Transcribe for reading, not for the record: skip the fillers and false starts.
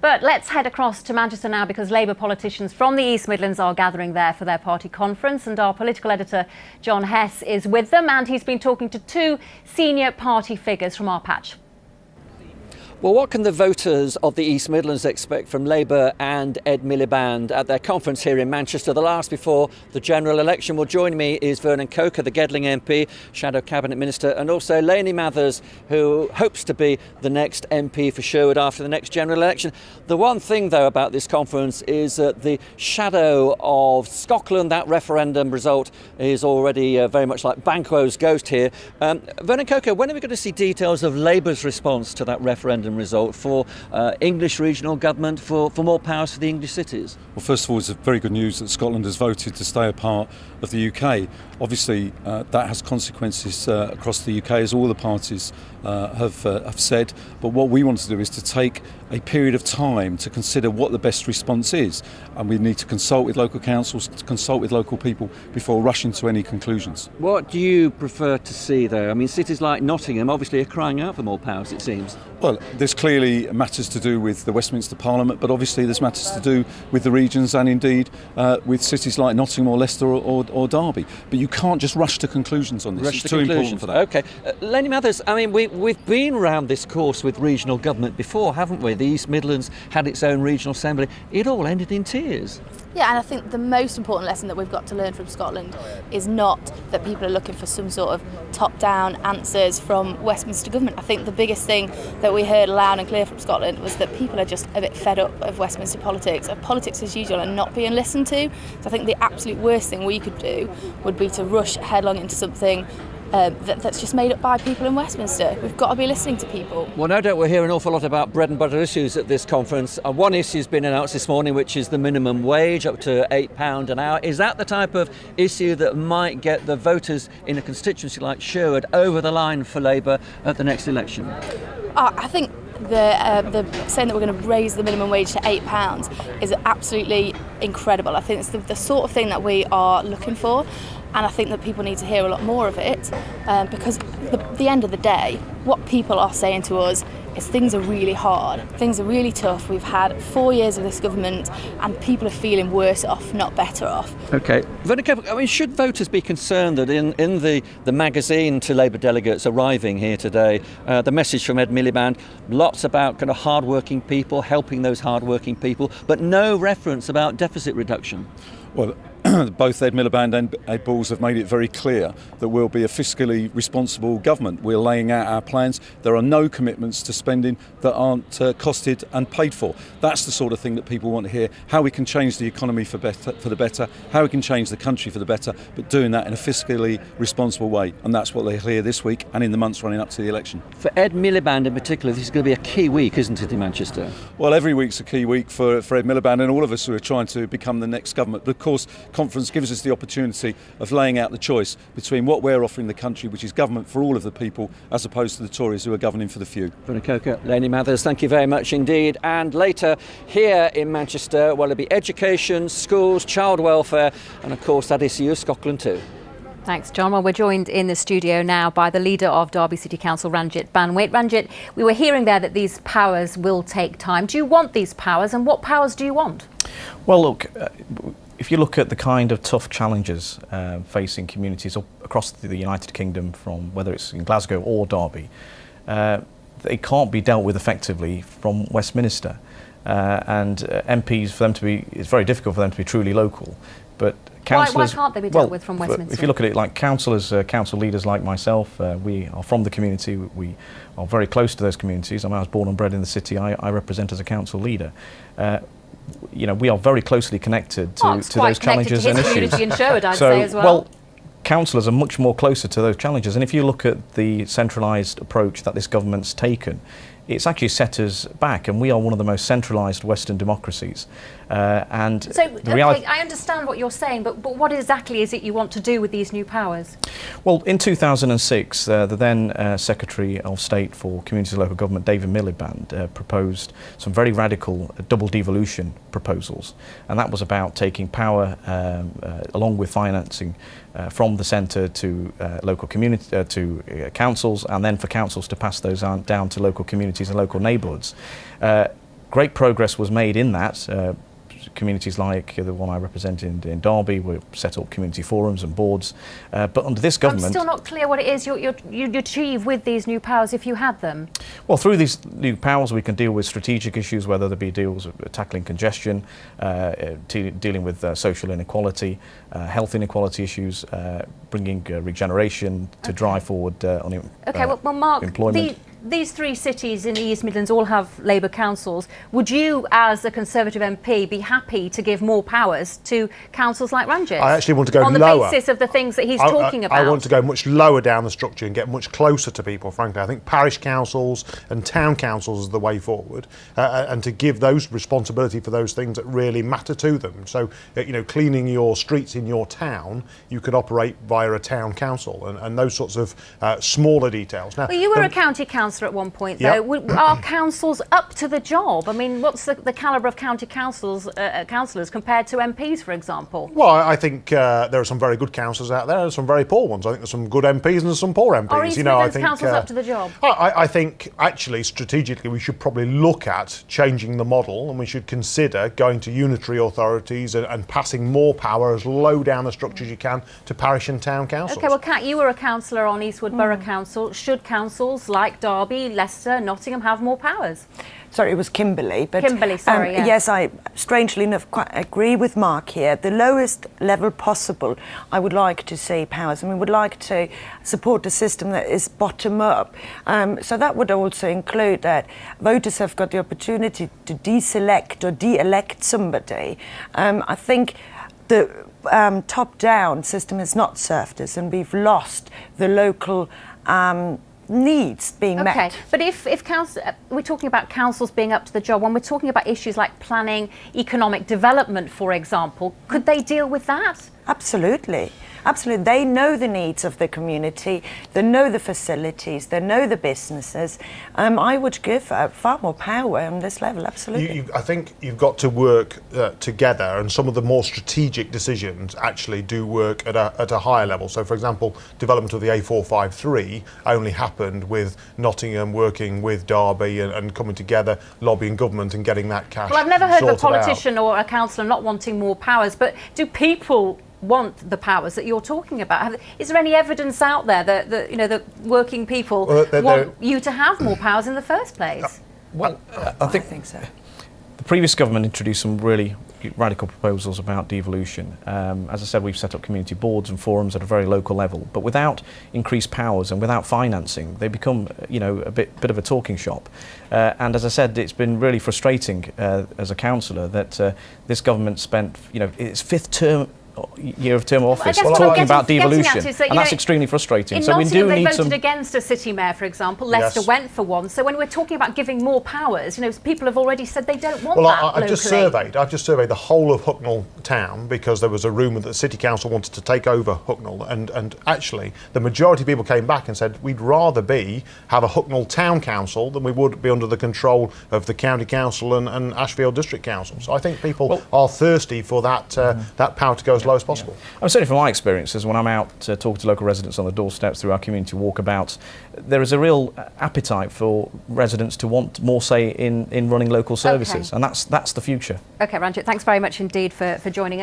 But let's head across to Manchester now, because Labour politicians from the East Midlands are gathering there for their party conference, and our political editor John Hess is with them, and he's been talking to two senior party figures from our patch. Well, what can the voters of the East Midlands expect from Labour and Ed Miliband at their conference here in Manchester, the last before the general election? Well, joining me is Vernon Coker, the Gedling MP, Shadow Cabinet Minister, and also Lainey Mathers, who hopes to be the next MP for Sherwood after the next general election. The one thing, though, about this conference is that the shadow of Scotland, that referendum result, is already very much like Banquo's ghost here. Vernon Coker, when are we going to see details of Labour's response to that referendum result for English regional government, for more powers for the English cities? Well, first of all, it's very good news that Scotland has voted to stay a part of the UK. Obviously, that has consequences across the UK, as all the parties have said. But what we want to do is to take a period of time to consider what the best response is. And we need to consult with local councils, to consult with local people before rushing to any conclusions. What do you prefer to see, though? I mean, cities like Nottingham obviously are crying out for more powers, it seems. Well, there's clearly matters to do with the Westminster Parliament, but obviously there's matters to do with the regions and indeed with cities like Nottingham or Leicester or Derby. But you can't just rush to conclusions on this. It's too important for that. OK. Lainey Mathers, I mean, we've been around this course with regional government before, haven't we? The East Midlands had its own regional assembly. It all ended in tears. Yeah, and I think the most important lesson that we've got to learn from Scotland is not that people are looking for some sort of top-down answers from Westminster government. I think the biggest thing that we heard loud and clear from Scotland was that people are just a bit fed up of Westminster politics, of politics as usual, and not being listened to. So I think the absolute worst thing we could do would be to rush headlong into something that's just made up by people in Westminster. We've got to be listening to people. Well, no doubt we'll hear an awful lot about bread and butter issues at this conference. One issue has been announced this morning, which is the minimum wage, up to £8 an hour. Is that the type of issue that might get the voters in a constituency like Sherwood over the line for Labour at the next election? I think the saying that we're going to raise the minimum wage to £8 is absolutely incredible. I think it's the sort of thing that we are looking for. And I think that people need to hear a lot more of it because at the end of the day, what people are saying to us is things are really hard, things are really tough. We've had 4 years of this government and people are feeling worse off, not better off. OK. I mean, should voters be concerned that in the magazine to Labour delegates arriving here today, the message from Ed Miliband, lots about kind of hard-working people, helping those hard-working people, but no reference about deficit reduction? Well, both Ed Miliband and Ed Balls have made it very clear that we'll be a fiscally responsible government. We're laying out our plans. There are no commitments to spending that aren't costed and paid for. That's the sort of thing that people want to hear, how we can change the economy for the better, how we can change the country for the better, but doing that in a fiscally responsible way. And that's what they'll hear this week and in the months running up to the election. For Ed Miliband in particular, this is going to be a key week, isn't it, in Manchester? Well, every week's a key week for Ed Miliband and all of us who are trying to become the next government. But of course, conference gives us the opportunity of laying out the choice between what we're offering the country, which is government for all of the people, as opposed to the Tories who are governing for the few. Vernon Coker, Lainey Mathers, thank you very much indeed. And later here in Manchester, well, it'll be education, schools, child welfare, and of course that issue of Scotland too. Thanks, John. Well, we're joined in the studio now by the leader of Derby City Council, Ranjit Banwait. Ranjit, we were hearing there that these powers will take time. Do you want these powers, and what powers do you want? Well, look, if you look at the kind of tough challenges facing communities across the United Kingdom, from whether it's in Glasgow or Derby, it can't be dealt with effectively from Westminster. And MPs, for them to be, it's very difficult for them to be truly local. But councillors, why can't they be dealt with from Westminster? If you look at it like councillors, council leaders like myself, we are from the community, we are very close to those communities. I was born and bred in the city, I represent as a council leader. You know, we are very closely connected to those challenges and issues. In Sherwood, I'd say as well. Councillors are much more closer to those challenges. And if you look at the centralised approach that this government's taken, it's actually set us back, and we are one of the most centralised Western democracies. I understand what you're saying, but what exactly is it you want to do with these new powers? Well, in 2006, the then Secretary of State for Communities and Local Government, David Miliband, proposed some very radical double devolution proposals, and that was about taking power along with financing from the centre to local community, to councils, and then for councils to pass those down to local communities and local neighbourhoods. Great progress was made in that. Communities like the one I represent in Derby, we set up community forums and boards. But under this government... I'm still not clear what it is you'd achieve with these new powers if you had them. Well, through these new powers we can deal with strategic issues, whether there be deals with tackling congestion, dealing with social inequality, health inequality issues, bringing regeneration to drive forward well, Mark, employment. These three cities in the East Midlands all have Labour councils. Would you, as a Conservative MP, be happy to give more powers to councils like Ranjit? I actually want to go lower. On the basis of the things that he's talking about. I want to go much lower down the structure and get much closer to people, frankly. I think parish councils and town councils is the way forward, and to give those responsibility for those things that really matter to them. So, cleaning your streets in your town, you could operate via a town council, and those sorts of smaller details. Now, well, you were a county councillor at one point, though. Yep. Are councils up to the job? I mean, what's the calibre of county councillors compared to MPs, for example? Well, I think there are some very good councillors out there and some very poor ones. I think there's some good MPs and there's some poor MPs. Are East Midlands councils up to the job? I think, actually, strategically, we should probably look at changing the model, and we should consider going to unitary authorities and passing more power as low down the structure as you can to parish and town councils. OK, well, Kat, you were a councillor on Eastwood Borough Council. Should councils like Derby, Leicester, Nottingham have more powers? Sorry, it was Kimberley. But, Kimberley, sorry, yes. Yes, I strangely enough quite agree with Mark here. The lowest level possible, I would like to see powers. I mean, we would like to support a system that is bottom up. So that would also include that voters have got the opportunity to deselect or de-elect somebody. I think the top-down system has not served us, and we've lost the local needs being met. Okay, but if we're talking about councils being up to the job, when we're talking about issues like planning, economic development, for example, could they deal with that? Absolutely. Absolutely. They know the needs of the community, they know the facilities, they know the businesses. I would give far more power on this level, absolutely. I think you've got to work together, and some of the more strategic decisions actually do work at a higher level. So, for example, development of the A453 only happened with Nottingham working with Derby and coming together, lobbying government and getting that cash. Well, I've never heard of a sorted politician out. or a councillor not wanting more powers, but do people want the powers that you're talking about? Is there any evidence out there that that working people want you to have more powers in the first place? Well, I think so. The previous government introduced some really radical proposals about devolution. As I said, we've set up community boards and forums at a very local level, but without increased powers and without financing, they become a bit of a talking shop. And as I said, it's been really frustrating as a councillor that this government spent its fifth year of term of office talking about devolution, and that's extremely frustrating. In so Nottingham, we do need they voted against a city mayor, for example. Leicester went for one. So when we're talking about giving more powers, people have already said they don't want that locally. I've just surveyed the whole of Hucknall town, because there was a rumour that the City Council wanted to take over Hucknall, and actually the majority of people came back and said we'd rather have a Hucknall Town Council than we would be under the control of the County Council and Ashfield District Council. So I think people are thirsty for that power to go as low as possible. I'm certainly from my experiences, when I'm out talking to local residents on the doorsteps through our community walkabouts, there is a real appetite for residents to want more say in running local services, and that's the future. OK, Ranjit, thanks very much indeed for joining us.